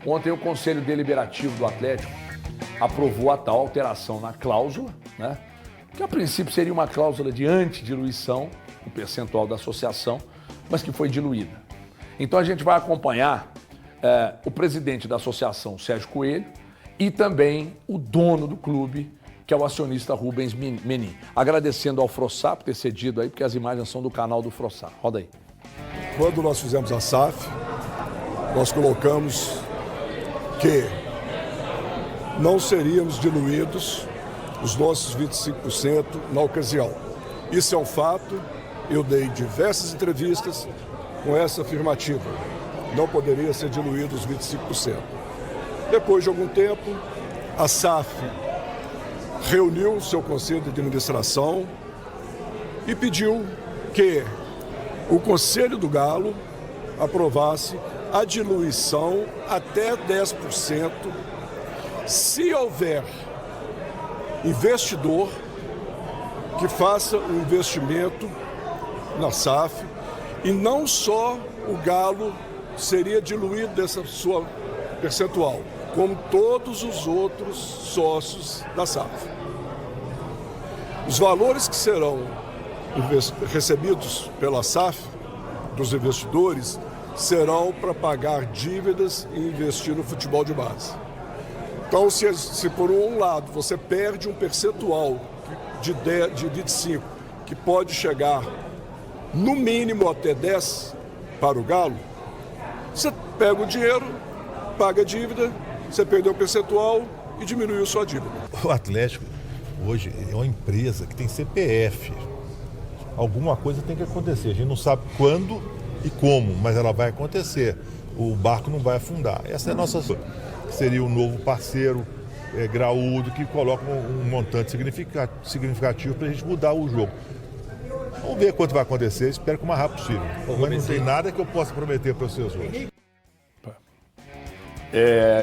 Ontem o Conselho Deliberativo do Atlético aprovou a tal alteração na cláusula, né? Que a princípio seria uma cláusula de antidiluição, o percentual da associação, mas que foi diluída. Então a gente vai acompanhar o presidente da associação, Sérgio Coelho, e também o dono do clube, que é o acionista Rubens Menin. Agradecendo ao Frossá por ter cedido aí, porque as imagens são do canal do Frossá. Roda aí. Quando nós fizemos a SAF, nós colocamos que não seríamos diluídos os nossos 25% na ocasião. Isso é um fato, eu dei diversas entrevistas com essa afirmativa. Não poderia ser diluído os 25%. Depois de algum tempo, a SAF reuniu seu conselho de administração e pediu que o Conselho do Galo aprovasse a diluição até 10% se houver investidor que faça um investimento na SAF e não só o Galo seria diluído dessa sua percentual, como todos os outros sócios da SAF. Os valores que serão recebidos pela SAF, dos investidores, serão para pagar dívidas e investir no futebol de base. Então, se por um lado você perde um percentual de 25, que pode chegar no mínimo até 10 para o Galo, você pega o dinheiro, paga a dívida, você perdeu o percentual e diminuiu sua dívida. O Atlético hoje é uma empresa que tem CPF. Alguma coisa tem que acontecer. A gente não sabe quando e como, mas ela vai acontecer. O barco não vai afundar. Essa é a nossa... Seria um novo parceiro graúdo que coloca um montante significativo para a gente mudar o jogo. Vamos ver quanto vai acontecer, espero que o mais rápido possível. Mas não tem nada que eu possa prometer para vocês hoje.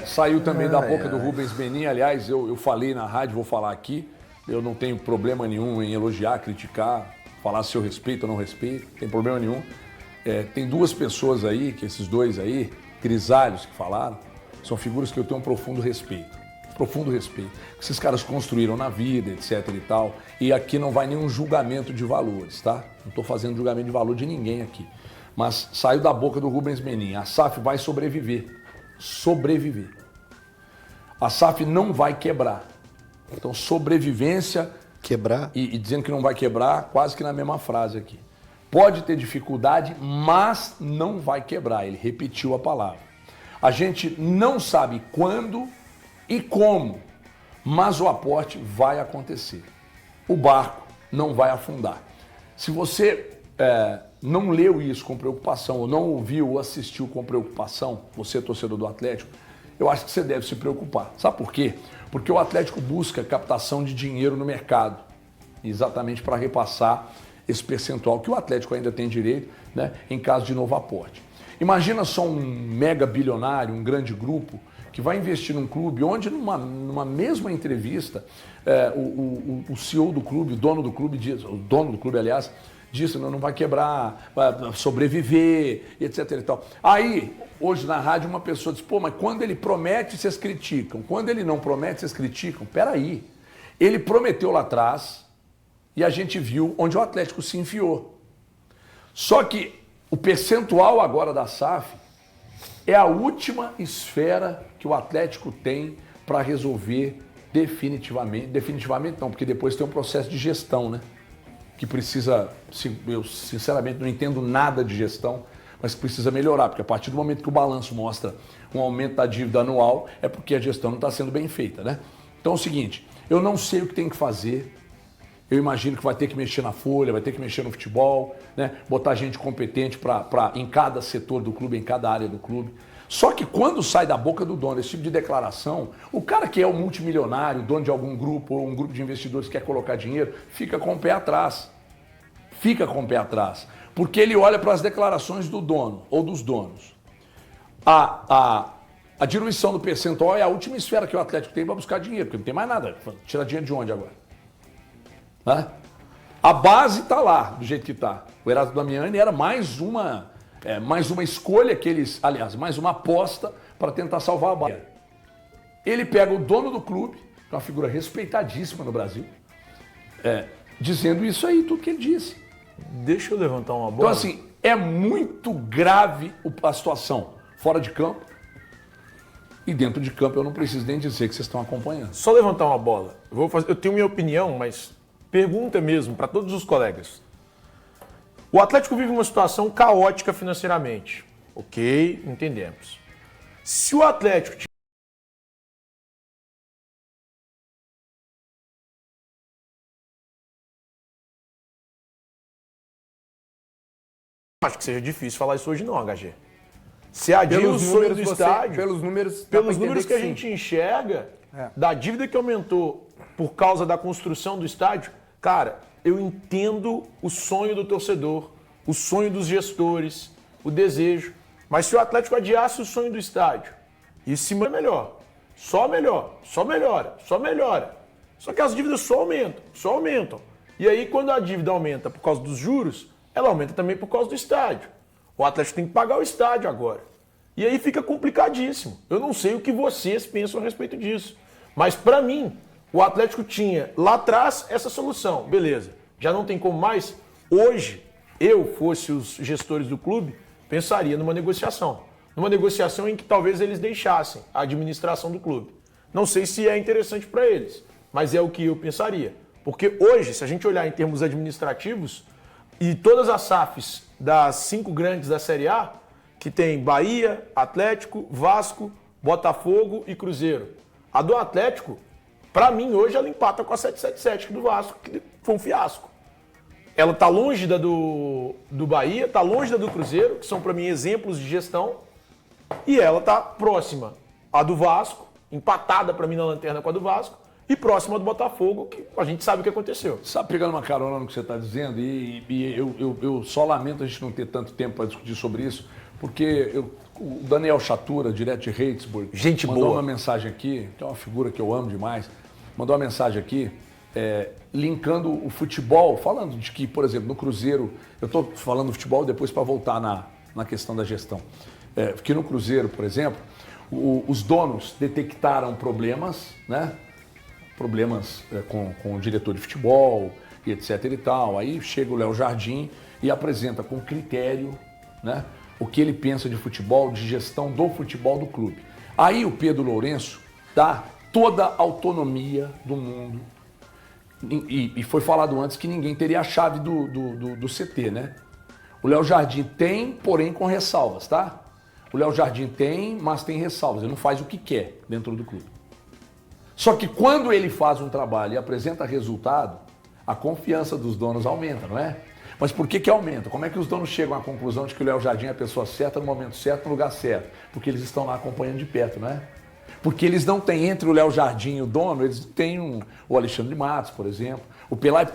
Saiu também da boca do Rubens Menin, aliás, eu falei na rádio, vou falar aqui, eu não tenho problema nenhum em elogiar, criticar, falar se eu respeito ou não respeito, não tem problema nenhum. Tem duas pessoas aí, que esses dois aí, grisalhos que falaram, são figuras que eu tenho um profundo respeito. Profundo respeito. Que esses caras construíram na vida, etc e tal. E aqui não vai nenhum julgamento de valores, tá? Não estou fazendo julgamento de valor de ninguém aqui. Mas saiu da boca do Rubens Menin. A SAF vai sobreviver. Sobreviver. A SAF não vai quebrar. Então, sobrevivência... Quebrar? E dizendo que não vai quebrar, quase que na mesma frase aqui. Pode ter dificuldade, mas não vai quebrar. Ele repetiu a palavra. A gente não sabe quando e como, mas o aporte vai acontecer. O barco não vai afundar. Se você não leu isso com preocupação, ou não ouviu ou assistiu com preocupação, você torcedor do Atlético, eu acho que você deve se preocupar. Sabe por quê? Porque o Atlético busca captação de dinheiro no mercado, exatamente para repassar esse percentual que o Atlético ainda tem direito, né, em caso de novo aporte. Imagina só um mega bilionário, um grande grupo, que vai investir num clube onde, numa mesma entrevista, o CEO do clube, o dono do clube, aliás, disse que não vai quebrar, vai sobreviver, etc. E tal. Aí, hoje na rádio, uma pessoa diz, pô, mas quando ele promete, vocês criticam. Quando ele não promete, vocês criticam. Peraí, ele prometeu lá atrás e a gente viu onde o Atlético se enfiou. Só que o percentual agora da SAF é a última esfera que o Atlético tem para resolver definitivamente. Definitivamente não, porque depois tem um processo de gestão, né? Que precisa, eu sinceramente não entendo nada de gestão, mas precisa melhorar, porque a partir do momento que o balanço mostra um aumento da dívida anual, é porque a gestão não está sendo bem feita, né? Então é o seguinte, eu não sei o que tem que fazer. Eu imagino que vai ter que mexer na folha, vai ter que mexer no futebol, né? Botar gente competente em cada setor do clube, em cada área do clube. Só que quando sai da boca do dono esse tipo de declaração, o cara que é o multimilionário, dono de algum grupo ou um grupo de investidores que quer colocar dinheiro, fica com o pé atrás. Fica com o pé atrás. Porque ele olha para as declarações do dono ou dos donos. A diluição do percentual é a última esfera que o Atlético tem para buscar dinheiro, porque não tem mais nada. Tirar dinheiro de onde agora? A base está lá, do jeito que está. O Erasmo Damiani era mais uma mais uma escolha que eles, aliás, mais uma aposta para tentar salvar a Bahia. Ele pega o dono do clube, que é uma figura respeitadíssima no Brasil, dizendo isso aí, tudo que ele disse. Deixa eu levantar uma bola. Então, assim, é muito grave a situação fora de campo. E dentro de campo eu não preciso nem dizer que vocês estão acompanhando. Só levantar uma bola. Eu tenho minha opinião, mas pergunta mesmo para todos os colegas. O Atlético vive uma situação caótica financeiramente. Ok, entendemos. Se o Atlético acho que seja difícil falar isso hoje não, HG. Se adia o sonho do estádio, pelos números que a gente enxerga, da dívida que aumentou por causa da construção do estádio, cara, eu entendo o sonho do torcedor, o sonho dos gestores, o desejo. Mas se o Atlético adiasse o sonho do estádio, isso se manda melhor. Só melhor, só melhora, só melhora. Só que as dívidas só aumentam. E aí, quando a dívida aumenta por causa dos juros, ela aumenta também por causa do estádio. O Atlético tem que pagar o estádio agora. E aí fica complicadíssimo. Eu não sei o que vocês pensam a respeito disso. Mas para mim, o Atlético tinha lá atrás essa solução. Beleza, já não tem como mais. Hoje, eu fosse os gestores do clube, pensaria numa negociação. Numa negociação em que talvez eles deixassem a administração do clube. Não sei se é interessante para eles, mas é o que eu pensaria. Porque hoje, se a gente olhar em termos administrativos, e todas as SAFs das 5 grandes da Série A, que tem Bahia, Atlético, Vasco, Botafogo e Cruzeiro. A do Atlético, para mim, hoje ela empata com a 777 do Vasco, que foi um fiasco. Ela está longe da do Bahia, está longe da do Cruzeiro, que são para mim exemplos de gestão, e ela está próxima à do Vasco, empatada para mim na lanterna com a do Vasco, e próxima do Botafogo, que a gente sabe o que aconteceu. Sabe, pegando uma carona no que você está dizendo, e eu só lamento a gente não ter tanto tempo para discutir sobre isso, porque o Daniel Chatura, direto de Reidsburg, mandou uma mensagem aqui, que é uma figura que eu amo demais, mandou uma mensagem aqui, linkando o futebol, falando de que, por exemplo, no Cruzeiro, eu estou falando do futebol depois para voltar na questão da gestão, que no Cruzeiro, por exemplo, os donos detectaram problemas, né? Problemas com o diretor de futebol e etc e tal. Aí chega o Léo Jardim e apresenta com critério, né, o que ele pensa de futebol, de gestão do futebol do clube. Aí o Pedro Lourenço dá toda a autonomia do mundo. E foi falado antes que ninguém teria a chave do CT, né? O Léo Jardim tem, porém com ressalvas, tá? O Léo Jardim tem, mas tem ressalvas. Ele não faz o que quer dentro do clube. Só que quando ele faz um trabalho e apresenta resultado, a confiança dos donos aumenta, não é? Mas por que aumenta? Como é que os donos chegam à conclusão de que o Léo Jardim é a pessoa certa, no momento certo, no lugar certo? Porque eles estão lá acompanhando de perto, não é? Porque eles não têm, entre o Léo Jardim e o dono, eles têm o Alexandre Matos, por exemplo. O Pelai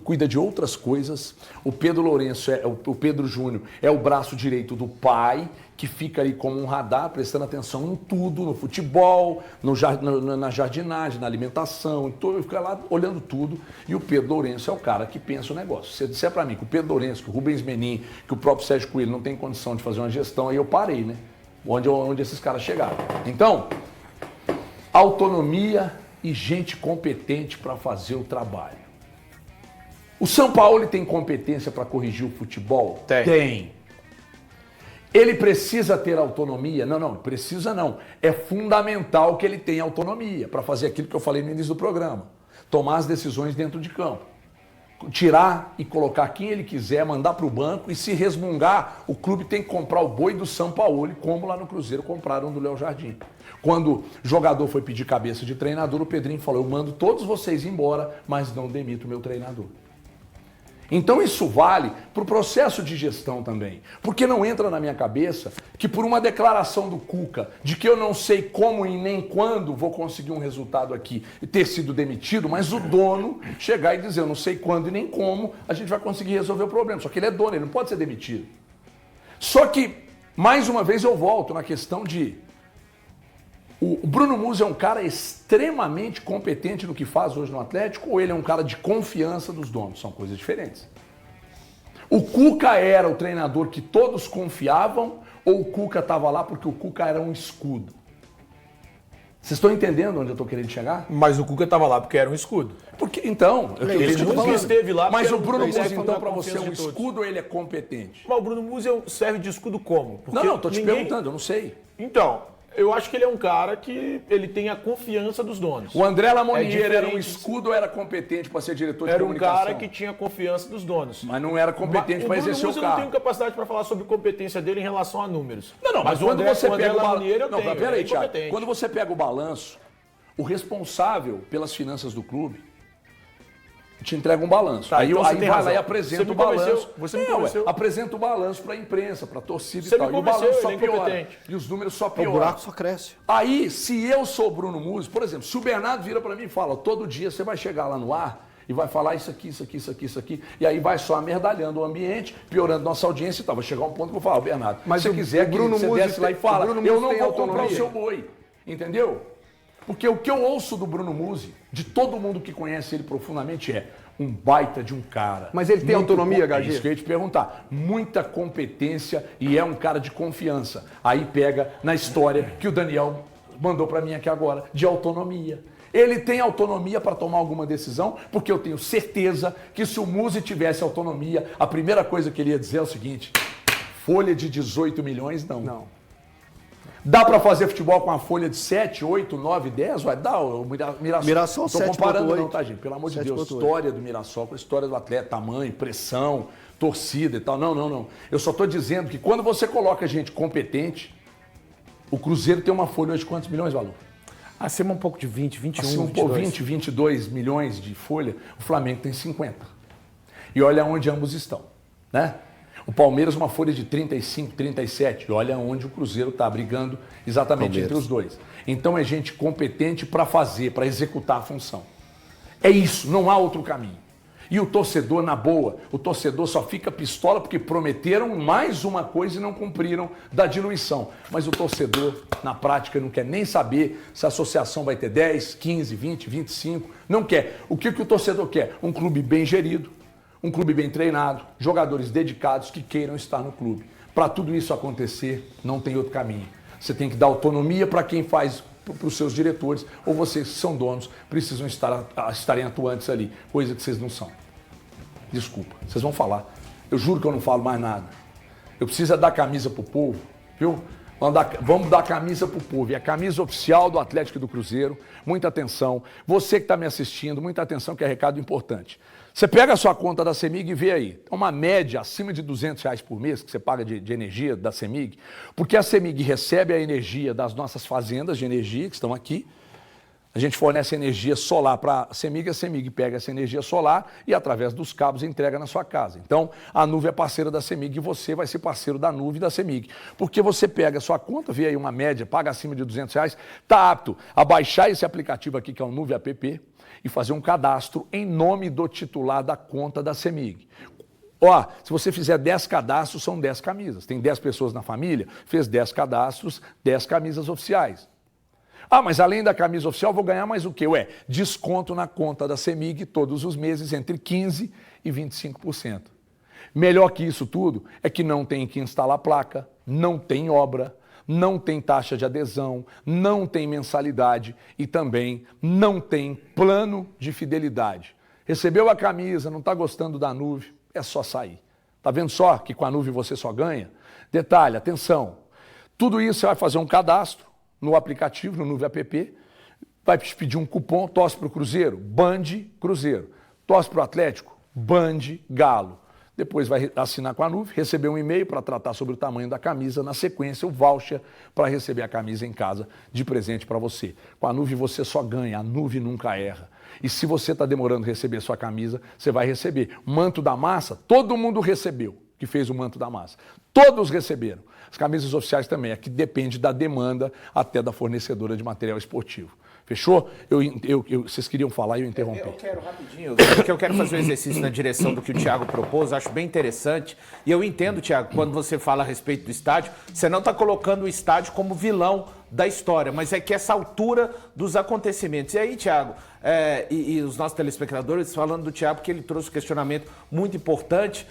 cuida de outras coisas. O Pedro Lourenço, o Pedro Júnior, é o braço direito do pai, que fica ali como um radar, prestando atenção em tudo, no futebol, na jardinagem, na alimentação, então ele fica lá olhando tudo. E o Pedro Lourenço é o cara que pensa o negócio. Se você disser para mim que o Pedro Lourenço, que o Rubens Menin, que o próprio Sérgio Coelho não tem condição de fazer uma gestão, aí eu parei, né? Onde esses caras chegaram. Então, autonomia e gente competente para fazer o trabalho. O São Paulo tem competência para corrigir o futebol? Tem. Ele precisa ter autonomia? Não, precisa não. É fundamental que ele tenha autonomia para fazer aquilo que eu falei no início do programa. Tomar as decisões dentro de campo. Tirar e colocar quem ele quiser, mandar para o banco, e se resmungar, o clube tem que comprar o boi do São Paulo, como lá no Cruzeiro compraram do Léo Jardim. Quando o jogador foi pedir cabeça de treinador, o Pedrinho falou: eu mando todos vocês embora, mas não demito o meu treinador. Então isso vale para o processo de gestão também. Porque não entra na minha cabeça que por uma declaração do Cuca de que eu não sei como e nem quando vou conseguir um resultado aqui e ter sido demitido, mas o dono chegar e dizer: eu não sei quando e nem como a gente vai conseguir resolver o problema. Só que ele é dono, ele não pode ser demitido. Só que, mais uma vez eu volto na questão de... O Bruno Musi é um cara extremamente competente no que faz hoje no Atlético, ou ele é um cara de confiança dos donos? São coisas diferentes. O Cuca era o treinador que todos confiavam ou o Cuca estava lá porque o Cuca era um escudo? Vocês estão entendendo onde eu estou querendo chegar? Mas o Cuca estava lá porque era um escudo. Porque, então, Ele nunca esteve lá. mas porque o Bruno era um Musi, então, para confiança você é um de todos. escudo ou ele é competente? Mas o Bruno Musi serve de escudo como? Porque Não, estou te perguntando, eu não sei. Então, eu acho que ele é um cara que ele tem a confiança dos donos. O André Lamonier era um diferente. escudo ou era competente para ser diretor de Era um comunicação? cara que tinha confiança dos donos. Mas não era competente para exercer o Eu não tenho cargo. capacidade para falar sobre competência dele em relação a números. Não, mas o quando André, você o André pega o Lamonier balanço... eu tenho. peraí, ele é Thiago. competente. Quando você pega o balanço, o responsável pelas finanças do clube te entrega um balanço. Tá, aí então aí você tem vai razão. lá e apresenta Você o me convenceu, balanço. você me convenceu. Apresenta o balanço para a imprensa, para a torcida Você e tal. me E o convenceu, balanço só ele é piora. incompetente. E os números só O pioram. buraco só cresce. Aí, se eu sou o Bruno Musi, por exemplo, se o Bernardo vira para mim e fala, todo dia você vai chegar lá no ar e vai falar isso aqui, isso aqui, isso aqui, isso aqui, e aí vai só amerdalhando o ambiente, piorando nossa audiência e tal. Vai chegar um ponto que eu vou falar, Bernardo, Mas se você o quiser, Bruno você Musi desce lá e tem- fala, o Bruno eu Musi não tem vou comprar o autonomia. seu boi, entendeu? Porque o que eu ouço do Bruno Musi, de todo mundo que conhece ele profundamente, é um baita de um cara. Mas ele tem Muito autonomia, É Gagi? isso que eu ia te perguntar. Muita competência e é um cara de confiança. Aí pega na história que o Daniel mandou para mim aqui agora, de autonomia. Ele tem autonomia para tomar alguma decisão, porque eu tenho certeza que se o Musi tivesse autonomia, a primeira coisa que ele ia dizer é o seguinte, folha de 18 milhões, não. Dá para fazer futebol com a folha de 7, 8, 9, 10? Vai dar o Mirassol. Mirassol, Não tô comparando 7,8. não, tá, gente? Pelo amor de Deus. 7,8. História do Mirassol com a história do atleta, tamanho, pressão, torcida e tal. Não. Eu só tô dizendo que quando você coloca gente competente, o Cruzeiro tem uma folha hoje de quantos milhões, Valor? Acima um pouco de 20, 21, Assim, 22. 20, 22 milhões de folha, o Flamengo tem 50. E olha onde ambos estão, né? O Palmeiras uma folha de 35, 37. E olha onde o Cruzeiro está brigando exatamente entre os dois. Então é gente competente para fazer, para executar a função. É isso, não há outro caminho. E o torcedor, na boa, o torcedor só fica pistola porque prometeram mais uma coisa e não cumpriram da diluição. Mas o torcedor, na prática, não quer nem saber se a associação vai ter 10, 15, 20, 25. Não quer. O que o torcedor quer? Um clube bem gerido, um clube bem treinado, jogadores dedicados que queiram estar no clube. Para tudo isso acontecer, não tem outro caminho. Você tem que dar autonomia para quem faz, para os seus diretores, ou vocês que são donos, precisam estarem atuantes ali, coisa que vocês não são. Desculpa, vocês vão falar. Eu juro que eu não falo mais nada. Eu preciso dar camisa pro povo, viu? Vamos dar camisa pro povo. E a camisa oficial do Atlético e do Cruzeiro. Muita atenção. Você que está me assistindo, muita atenção que é recado importante. Você pega a sua conta da CEMIG e vê aí. Uma média acima de R$200 por mês que você paga de energia da CEMIG. Porque a CEMIG recebe a energia das nossas fazendas de energia que estão aqui. A gente fornece energia solar para a CEMIG pega essa energia solar e através dos cabos entrega na sua casa. Então, a Nuvem é parceira da CEMIG e você vai ser parceiro da Nuvem e da CEMIG. Porque você pega a sua conta, vê aí uma média, paga acima de R$200, está apto a baixar esse aplicativo aqui que é o Nuvem App e fazer um cadastro em nome do titular da conta da CEMIG. Ó, se você fizer 10 cadastros, são 10 camisas. Tem 10 pessoas na família, fez 10 cadastros, 10 camisas oficiais. Ah, mas além da camisa oficial, vou ganhar mais o quê? Ué, desconto na conta da CEMIG todos os meses entre 15% e 25%. Melhor que isso tudo é que não tem que instalar placa, não tem obra, não tem taxa de adesão, não tem mensalidade e também não tem plano de fidelidade. Recebeu a camisa, não está gostando da Nuvem, é só sair. Tá vendo só que com a Nuvem você só ganha? Detalhe, atenção, tudo isso você vai fazer um cadastro no aplicativo, no Nuvem App, vai te pedir um cupom, torce para o Cruzeiro, Band Cruzeiro, torce para o Atlético, Band Galo. Depois vai assinar com a Nuvem, receber um e-mail para tratar sobre o tamanho da camisa, na sequência o voucher para receber a camisa em casa de presente para você. Com a Nuvem você só ganha, a Nuvem nunca erra. E se você está demorando a receber sua camisa, você vai receber. Manto da Massa, todo mundo recebeu, que fez o Manto da Massa. Todos receberam. As camisas oficiais também, aqui depende da demanda até da fornecedora de material esportivo. Fechou? Vocês queriam falar e eu interrompi. Eu quero rapidinho, porque eu quero fazer um exercício na direção do que o Thiago propôs, acho bem interessante. E eu entendo, Thiago, quando você fala a respeito do estádio, você não está colocando o estádio como vilão da história, mas é que essa altura dos acontecimentos. E aí, Thiago, e os nossos telespectadores, falando do Thiago, que ele trouxe um questionamento muito importante,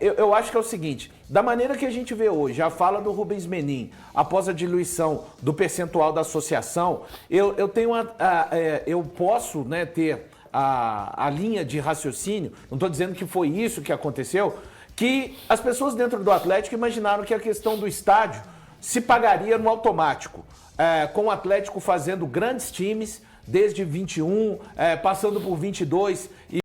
eu acho que é o seguinte, da maneira que a gente vê hoje, a fala do Rubens Menin, após a diluição do percentual da associação, eu posso, né, ter a linha de raciocínio, não estou dizendo que foi isso que aconteceu, que as pessoas dentro do Atlético imaginaram que a questão do estádio se pagaria no automático, com o Atlético fazendo grandes times, desde 21, passando por 22 e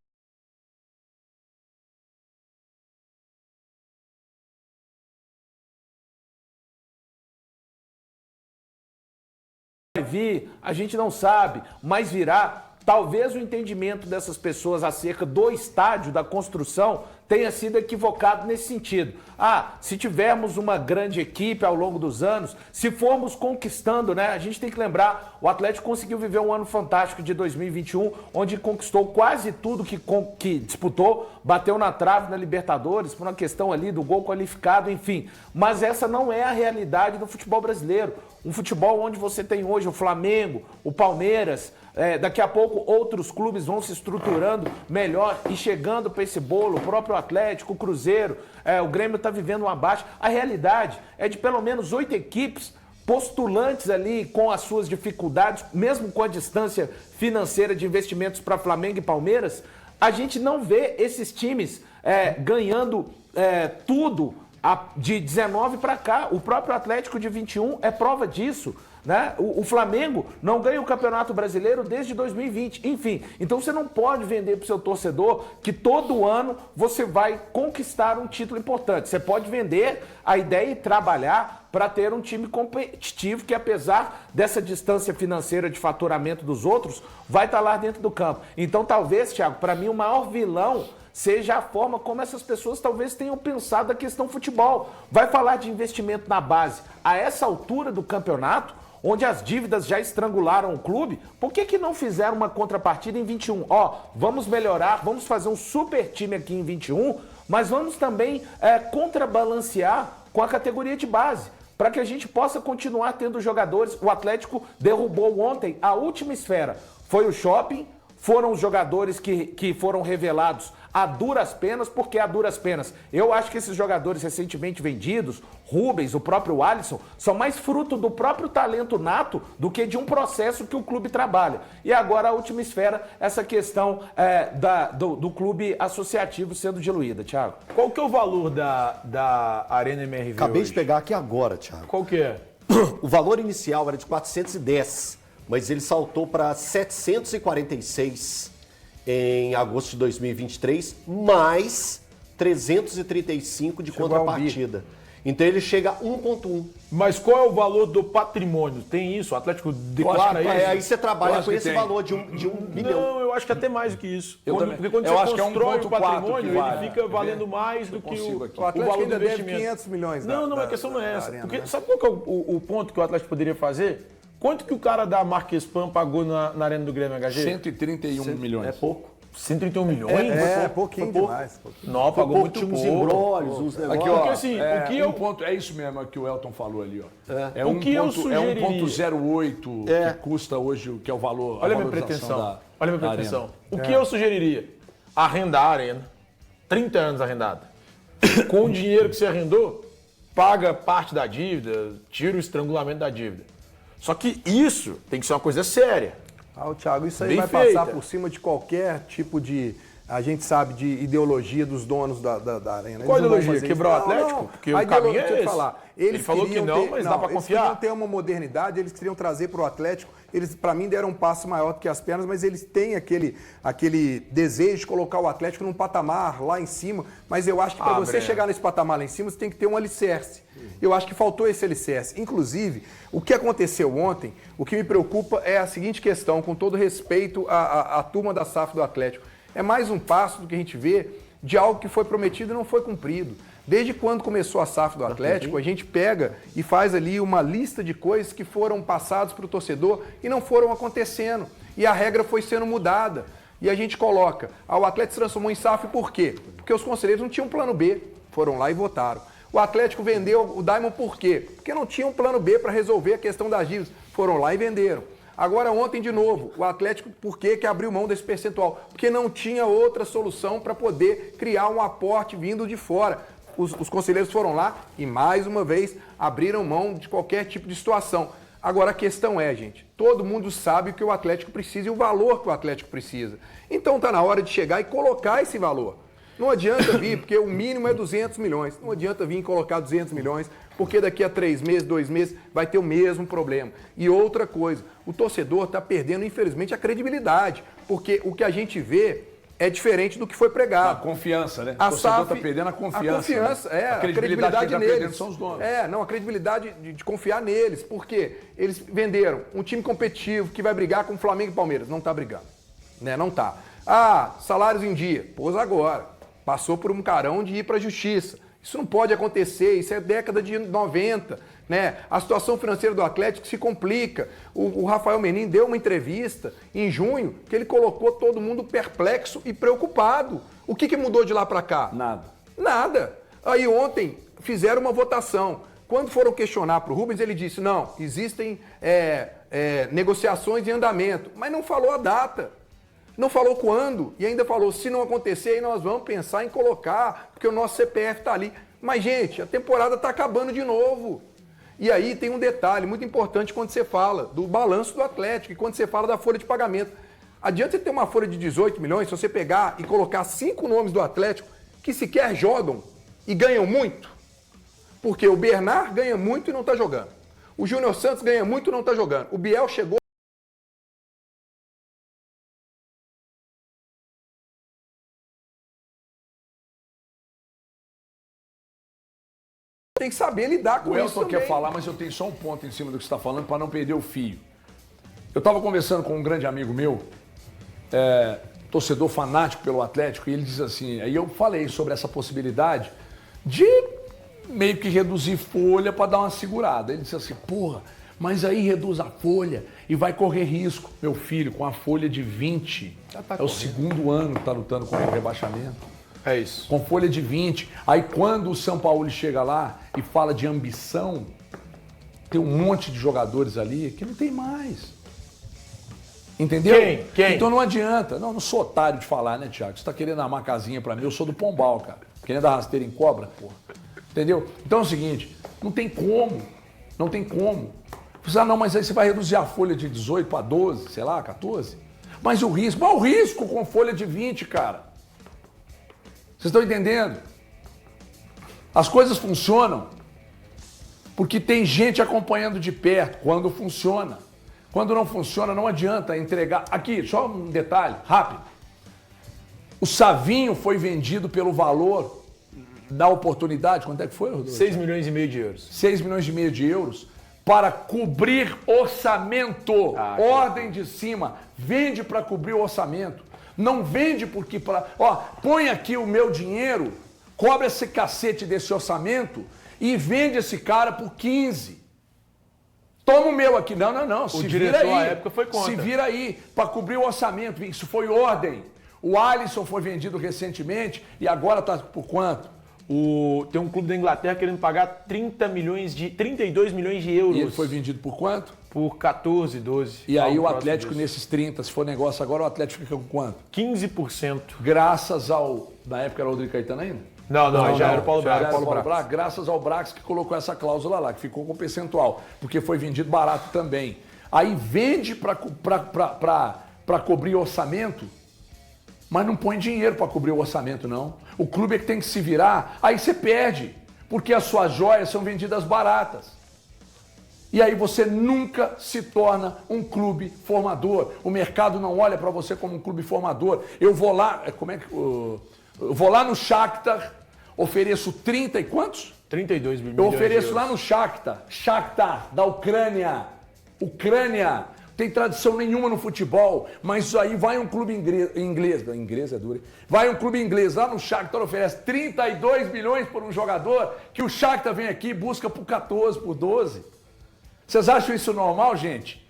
vai vir, a gente não sabe, mas virá. Talvez o entendimento dessas pessoas acerca do estádio, da construção, tenha sido equivocado nesse sentido. Se tivermos uma grande equipe ao longo dos anos, se formos conquistando, né? A gente tem que lembrar, o Atlético conseguiu viver um ano fantástico de 2021, onde conquistou quase tudo que disputou, bateu na trave na Libertadores, por uma questão ali do gol qualificado, enfim. Mas essa não é a realidade do futebol brasileiro. Um futebol onde você tem hoje o Flamengo, o Palmeiras, daqui a pouco outros clubes vão se estruturando melhor e chegando para esse bolo, o próprio Atlético, o Cruzeiro, o Grêmio está vivendo uma baixa. A realidade é de pelo menos 8 equipes postulantes ali com as suas dificuldades, mesmo com a distância financeira de investimentos para Flamengo e Palmeiras, a gente não vê esses times ganhando tudo de 19 para cá. O próprio Atlético de 21 é prova disso, né? O Flamengo não ganha o Campeonato Brasileiro desde 2020. Enfim, então você não pode vender para o seu torcedor que todo ano você vai conquistar um título importante. Você pode vender a ideia e trabalhar para ter um time competitivo que, apesar dessa distância financeira de faturamento dos outros, vai estar lá dentro do campo. Então, talvez, Thiago, para mim o maior vilão seja a forma como essas pessoas talvez tenham pensado a questão futebol. Vai falar de investimento na base a essa altura do campeonato, onde as dívidas já estrangularam o clube, por que não fizeram uma contrapartida em 21? Vamos melhorar, vamos fazer um super time aqui em 21, mas vamos também contrabalancear com a categoria de base, para que a gente possa continuar tendo jogadores. O Atlético derrubou ontem a última esfera, foi o shopping, foram os jogadores que foram revelados a duras penas. Porque a duras penas? Eu acho que esses jogadores recentemente vendidos, Rubens, o próprio Alisson, são mais fruto do próprio talento nato do que de um processo que o clube trabalha. E agora a última esfera, essa questão do clube associativo sendo diluída, Thiago. Qual que é o valor da Arena MRV Acabei hoje? de pegar aqui agora, Thiago. Qual que é? O valor inicial era de 410, mas ele saltou para 746 em agosto de 2023, mais 335 de contrapartida. Então ele chega a 1,1. Mas qual é o valor do patrimônio? Tem isso? O Atlético declara isso? Aí você trabalha com esse valor de 1 bilhão. Não, eu acho que até mais do que isso. Porque quando Eu você acho que é constrói 1,4 o patrimônio, que vale. ele fica valendo mais do que o Atlético valor do ainda deve investimento. 500 milhões. Não, a questão não é essa. Arena, Porque né? sabe qual que é o ponto que o Atlético poderia fazer? Quanto que o cara da Marquespan pagou na Arena do Grêmio HG? 131 milhões. É pouco. 131 milhões? Pouquinho demais. Não, pagou muito Tinha uns pouco. embrólios, uns negócios. Aqui, ó, Porque, assim, o que eu- ponto, é isso mesmo que o Elton falou ali, ó. É O que eu sugeriria? 1,08 que custa hoje, que é o valor. Olha a minha valorização pretensão. da Olha a minha arena. pretensão. O que eu sugeriria? Arrendar a arena. 30 anos arrendada. Com o dinheiro que você arrendou, paga parte da dívida, tira o estrangulamento da dívida. Só que isso tem que ser uma coisa séria. Thiago, isso aí Bem vai feita. passar por cima de qualquer tipo de, a gente sabe, de ideologia dos donos da arena. Qual Eles não vão ideologia? fazer Quebrar isso. o Atlético? Porque A o caminho ideologia, é deixa eu esse. falar. Ele falou que queriam não, mas dá pra eles confiar. queriam ter uma modernidade, eles queriam trazer para o Atlético. Eles, para mim, deram um passo maior do que as pernas, mas eles têm aquele desejo de colocar o Atlético num patamar lá em cima. Mas eu acho que para você Breno. chegar nesse patamar lá em cima, você tem que ter um alicerce. Eu acho que faltou esse alicerce. Inclusive, o que aconteceu ontem, o que me preocupa é a seguinte questão, com todo respeito à turma da SAF do Atlético. É mais um passo do que a gente vê de algo que foi prometido e não foi cumprido. Desde quando começou a SAF do Atlético, a gente pega e faz ali uma lista de coisas que foram passadas para o torcedor e não foram acontecendo. E a regra foi sendo mudada. E a gente coloca, o Atlético se transformou em SAF por quê? Porque os conselheiros não tinham plano B, foram lá e votaram. O Atlético vendeu o Diamond por quê? Porque não tinha um plano B para resolver a questão das dívidas. Foram lá e venderam. Agora ontem de novo, o Atlético por que abriu mão desse percentual? Porque não tinha outra solução para poder criar um aporte vindo de fora. Os conselheiros foram lá e mais uma vez abriram mão de qualquer tipo de situação. Agora a questão é, gente, todo mundo sabe o que o Atlético precisa e o valor que o Atlético precisa. Então tá na hora de chegar e colocar esse valor. Não adianta vir, porque o mínimo é 200 milhões. Não adianta vir e colocar 200 milhões, porque daqui a 3 meses, 2 meses, vai ter o mesmo problema. E outra coisa, o torcedor está perdendo, infelizmente, a credibilidade, porque o que a gente vê é diferente do que foi pregado. A confiança, né? A O torcedor SAF, está perdendo a confiança. A confiança, né? a credibilidade que tá neles. perdendo são os donos. A credibilidade de confiar neles, porque eles venderam um time competitivo que vai brigar com o Flamengo e Palmeiras. Não está brigando, né? Não está. Salários em dia. Pôs agora. Passou por um carão de ir para a justiça. Isso não pode acontecer, isso é década de 90, né? A situação financeira do Atlético se complica. O Rafael Menin deu uma entrevista em junho que ele colocou todo mundo perplexo e preocupado. O que mudou de lá para cá? Nada. Aí ontem fizeram uma votação. Quando foram questionar para o Rubens, ele disse, não, existem negociações em andamento, mas não falou a data. Não falou quando, e ainda falou, se não acontecer, aí nós vamos pensar em colocar, porque o nosso CPF está ali. Mas, gente, a temporada está acabando de novo. E aí tem um detalhe muito importante quando você fala do balanço do Atlético e quando você fala da folha de pagamento. Adianta você ter uma folha de 18 milhões, se você pegar e colocar 5 nomes do Atlético que sequer jogam e ganham muito. Porque o Bernard ganha muito e não está jogando. O Júnior Santos ganha muito e não está jogando. O Biel chegou. Tem que saber lidar com o isso Elton também. quer falar, mas eu tenho só um ponto em cima do que você está falando para não perder o fio. Eu estava conversando com um grande amigo meu, torcedor fanático pelo Atlético, e ele diz assim, aí eu falei sobre essa possibilidade de meio que reduzir folha para dar uma segurada. Ele disse assim, porra, mas aí reduz a folha e vai correr risco. Meu filho, com a folha de 20, o segundo ano que está lutando contra o rebaixamento. É isso. Com folha de 20. Aí quando o São Paulo chega lá e fala de ambição, tem um monte de jogadores ali que não tem mais. Entendeu? Quem? Então não adianta. Não sou otário de falar, né, Thiago? Você tá querendo armar casinha pra mim, eu sou do Pombal, cara. Querendo dar rasteira em cobra, porra. Entendeu? Então é o seguinte, não tem como. Não tem como. Não, mas aí você vai reduzir a folha de 18 para 12, sei lá, 14. Mas o risco, qual o risco com folha de 20, cara? Vocês estão entendendo? As coisas funcionam porque tem gente acompanhando de perto quando funciona. Quando não funciona, não adianta entregar. Aqui, só um detalhe, rápido. O Savinho foi vendido pelo valor da oportunidade. Quanto é que foi, Rodolfo? 6 milhões e meio de euros. 6 milhões e meio de euros para cobrir orçamento. Ordem de cima. Vende para cobrir o orçamento. Não vende porque põe aqui o meu dinheiro, cobra esse cacete desse orçamento e vende esse cara por 15. Toma o meu aqui. Não. O diretor à época foi contra. Se vira aí para cobrir o orçamento. Isso foi ordem. O Alisson foi vendido recentemente e agora está por quanto? Tem um clube da Inglaterra querendo pagar 32 milhões de euros. E ele foi vendido por quanto? Por 14, 12. E aí o Atlético nesses 30, se for negócio agora, o Atlético fica com quanto? 15%. Graças ao... Na época era o Rodrigo Caetano ainda? Não, já era o Paulo Brax. Paulo Brax. Graças ao Brax que colocou essa cláusula lá, que ficou com percentual, porque foi vendido barato também. Aí vende para cobrir orçamento, mas não põe dinheiro para cobrir o orçamento, não. O clube é que tem que se virar, aí você perde, porque as suas joias são vendidas baratas. E aí você nunca se torna um clube formador. O mercado não olha para você como um clube formador. Eu vou lá, eu vou lá no Shakhtar, ofereço 30 e quantos? 32 milhões. Eu ofereço lá no Shakhtar da Ucrânia. Ucrânia. Tem tradição nenhuma no futebol, mas aí vai um clube inglês é duro. Vai um clube inglês lá no Shakhtar, oferece 32 milhões por um jogador, que o Shakhtar vem aqui e busca por 14, por 12. Vocês acham isso normal, gente?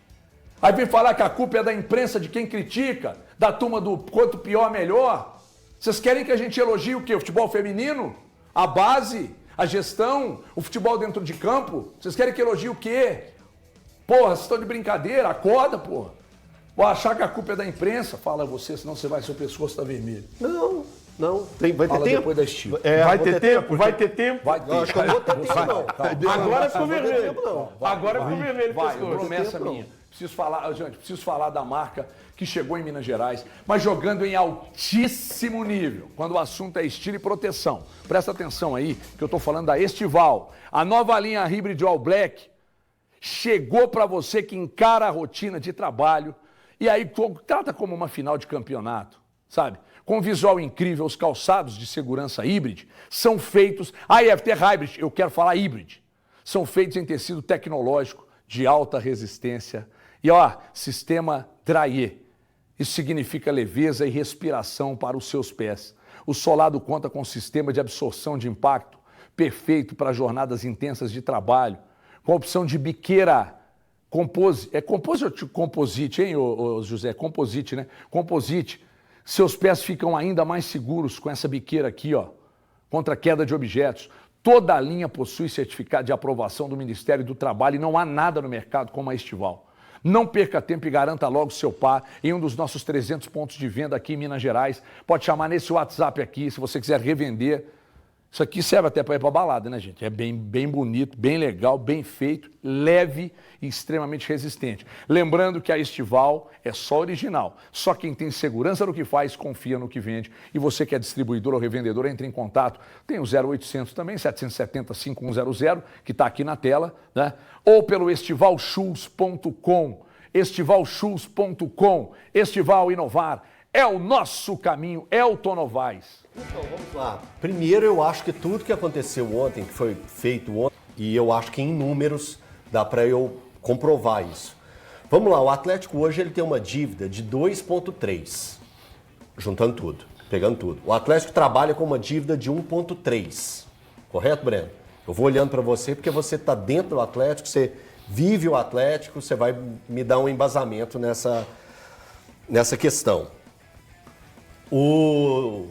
Aí vem falar que a culpa é da imprensa, de quem critica, da turma do quanto pior, melhor. Vocês querem que a gente elogie o quê? O futebol feminino? A base? A gestão, o futebol dentro de campo, vocês querem que elogie o quê? Porra, vocês estão de brincadeira? Acorda, porra. Vou achar que a culpa é da imprensa? Fala você, senão você vai, seu pescoço tá vermelho. Não. Vai Fala ter tempo. depois da estiva. Vai ter tempo? Vai ter tempo? Vai ter. Não, acho que eu não vou ter tempo, não. Agora ficou Não vai ter vermelho. tempo, não. Agora ficou vermelho. Vai, pescoço. promessa minha. Preciso falar da marca que chegou em Minas Gerais, mas jogando em altíssimo nível, quando o assunto é estilo e proteção. Presta atenção aí, que eu tô falando da Estival. A nova linha Hybrid All Black chegou para você que encara a rotina de trabalho e aí trata como uma final de campeonato, sabe? Com visual incrível, os calçados de segurança Hybrid são feitos... IFT Hybrid, eu quero falar Hybrid. São feitos em tecido tecnológico de alta resistência. E ó, sistema Dryer. Isso significa leveza e respiração para os seus pés. O solado conta com um sistema de absorção de impacto perfeito para jornadas intensas de trabalho, com a opção de biqueira composite. É composite ou composite, hein, José? Composite, né? Composite. Seus pés ficam ainda mais seguros com essa biqueira aqui, ó, contra a queda de objetos. Toda a linha possui certificado de aprovação do Ministério do Trabalho e não há nada no mercado como a Estival. Não perca tempo e garanta logo seu par em um dos nossos 300 pontos de venda aqui em Minas Gerais. Pode chamar nesse WhatsApp aqui, se você quiser revender. Isso aqui serve até para ir para balada, né, gente? É bem bonito, bem legal, bem feito, leve e extremamente resistente. Lembrando que a Estival é só original. Só quem tem segurança no que faz, confia no que vende. E você que é distribuidor ou revendedor, entre em contato. Tem o 0800 também, 770-5100, que está aqui na tela, né? Ou pelo estivalshoes.com. estivalshoes.com. Estival Inovar é o nosso caminho, Elton Novaes. Então, vamos lá. Primeiro, eu acho que tudo que aconteceu ontem, que foi feito ontem, e eu acho que em números dá para eu comprovar isso. Vamos lá, o Atlético hoje ele tem uma dívida de 2,3, juntando tudo, pegando tudo. O Atlético trabalha com uma dívida de 1,3, correto, Breno? Eu vou olhando para você porque você está dentro do Atlético, você vive o Atlético, você vai me dar um embasamento nessa questão. O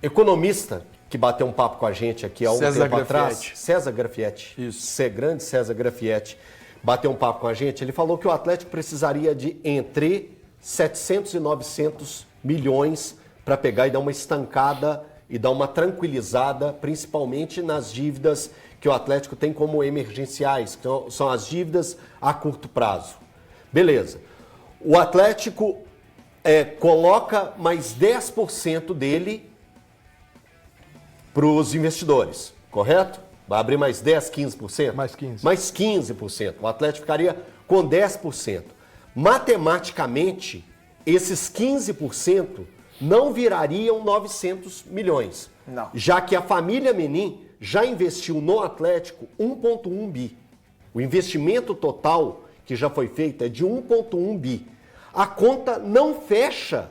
economista que bateu um papo com a gente aqui há um tempo atrás, César Grafietti, grande César Grafietti, bateu um papo com a gente, ele falou que o Atlético precisaria de entre 700 e 900 milhões para pegar e dar uma estancada e dar uma tranquilizada, principalmente nas dívidas que o Atlético tem como emergenciais, que são as dívidas a curto prazo. Beleza. O Atlético coloca mais 10% dele para os investidores, correto? Vai abrir mais 10, 15%? Mais 15%. Mais 15%. O Atlético ficaria com 10%. Matematicamente, esses 15% não virariam 900 milhões. Não. Já que a família Menin já investiu no Atlético 1,1 bi. O investimento total que já foi feito é de 1,1 bi. A conta não fecha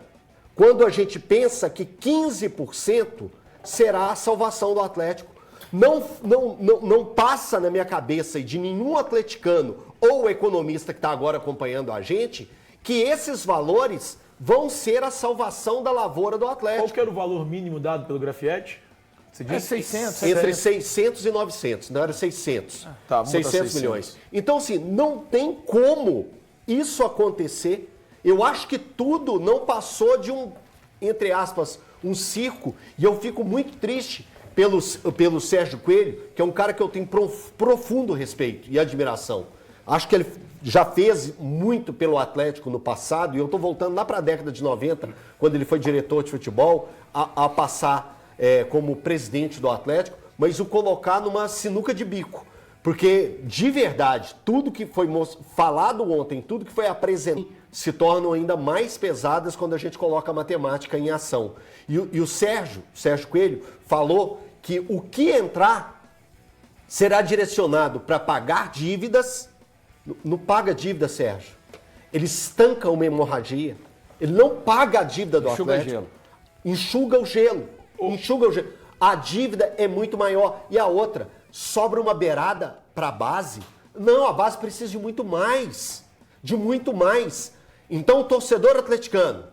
quando a gente pensa que 15% será a salvação do Atlético. Não passa na minha cabeça e de nenhum atleticano ou economista que está agora acompanhando a gente que esses valores vão ser a salvação da lavoura do Atlético. Qual que era o valor mínimo dado pelo Grafietti? Você diz 600. Entre 600 e 900, não era 600. Tá, vamos 600 milhões. Então, assim, não tem como isso acontecer. Eu acho que tudo não passou de um, entre aspas, um circo. E eu fico muito triste pelo Sérgio Coelho, que é um cara que eu tenho profundo respeito e admiração. Acho que ele já fez muito pelo Atlético no passado, e eu estou voltando lá para a década de 90, quando ele foi diretor de futebol, a passar como presidente do Atlético, mas o colocar numa sinuca de bico. Porque, de verdade, tudo que foi falado ontem, tudo que foi apresentado, se tornam ainda mais pesadas quando a gente coloca a matemática em ação. E o Sérgio Coelho, falou que o que entrar será direcionado para pagar dívidas. Não paga dívida, Sérgio. Ele estanca uma hemorragia. Ele não paga a dívida do Atlético. Enxuga o gelo. Enxuga o gelo. A dívida é muito maior. E a outra, sobra uma beirada para a base? Não, a base precisa de muito mais. De muito mais. Então, o torcedor atleticano,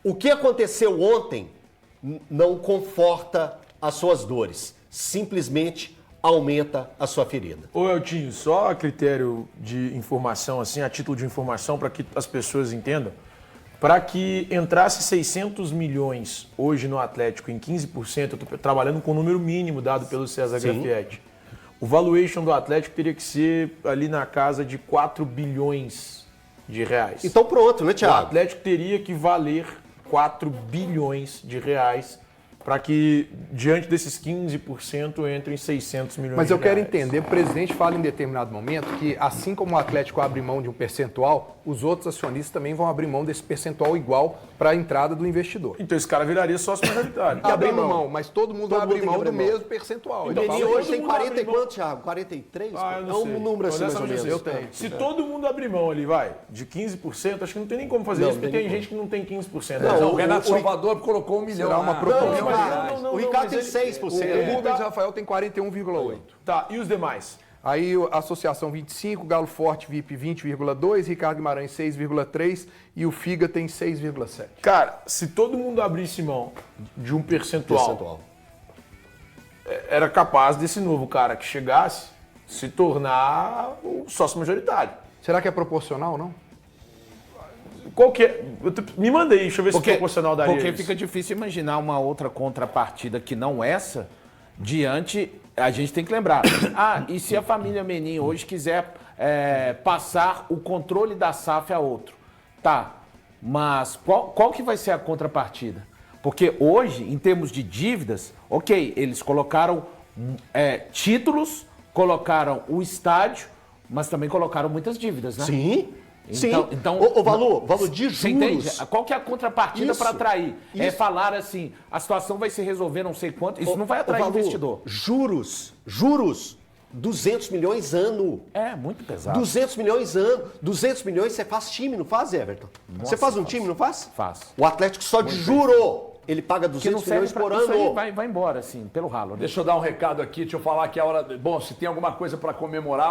o que aconteceu ontem não conforta as suas dores. Simplesmente aumenta a sua ferida. Ô Eltinho, só a critério de informação, assim, a título de informação, para que as pessoas entendam, para que entrasse 600 milhões hoje no Atlético em 15%, eu estou trabalhando com o número mínimo dado pelo César Graffietti, o valuation do Atlético teria que ser ali na casa de 4 bilhões de reais. Então pronto, né, O Thiago? Atlético teria que valer 4 bilhões de reais para que, diante desses 15%, entrem 600 milhões Mas de eu quero reais. entender, o presidente fala em determinado momento que assim como o Atlético abre mão de um percentual, os outros acionistas também vão abrir mão desse percentual igual para a entrada do investidor. Então esse cara viraria sócio majoritário. Abrindo mão, mas todo mundo vai abrir mundo tem mão que do abrir mão. mesmo percentual. O Ele Meni fala- hoje tem todo mundo 40 e abre mão. quanto, Thiago? 43? Ah, eu não é um sei. número assim, mais ou Honestamente, menos. eu tenho. Se todo mundo abrir mão ali, vai, de 15%, acho que não tem nem como fazer isso, porque tem gente que não tem 15%. Não, O Renato Salvador colocou 1 milhão. Será uma lá. proporção. O Ricardo tem mas ele- 6%. O Rubens Rafael tem 41,8%. Tá, e os demais? Aí a Associação 25, Galo Forte VIP 20,2%, Ricardo Guimarães 6,3% e o Figa tem 6,7%. Cara, se todo mundo abrisse mão de um percentual, era capaz desse novo cara que chegasse se tornar o sócio majoritário. Será que é proporcional ou não? Qual que é? Me manda aí, deixa eu ver se proporcional daria Porque isso. fica difícil imaginar uma outra contrapartida que não essa, diante, a gente tem que lembrar. E se a família Menin hoje quiser passar o controle da SAF a outro? Tá, mas qual que vai ser a contrapartida? Porque hoje, em termos de dívidas, ok, eles colocaram títulos, colocaram o estádio, mas também colocaram muitas dívidas, né? Sim. Então, o valor de Você entende? juros. Qual que é a contrapartida Isso, para atrair? É isso. falar assim, a situação vai se resolver não sei quanto, isso não vai O atrair valor, investidor. Juros, 200 milhões ano. É, muito pesado. 200 milhões ano. 200 milhões você faz time, não faz, Everton? Você faz um time, não faz? Faz. O Atlético só de juro, ele paga Que não 200 serve milhões pra por isso aí, ano. vai embora, assim, pelo ralo. Né? Deixa eu dar um recado aqui, deixa eu falar que a hora. Bom, se tem alguma coisa para comemorar.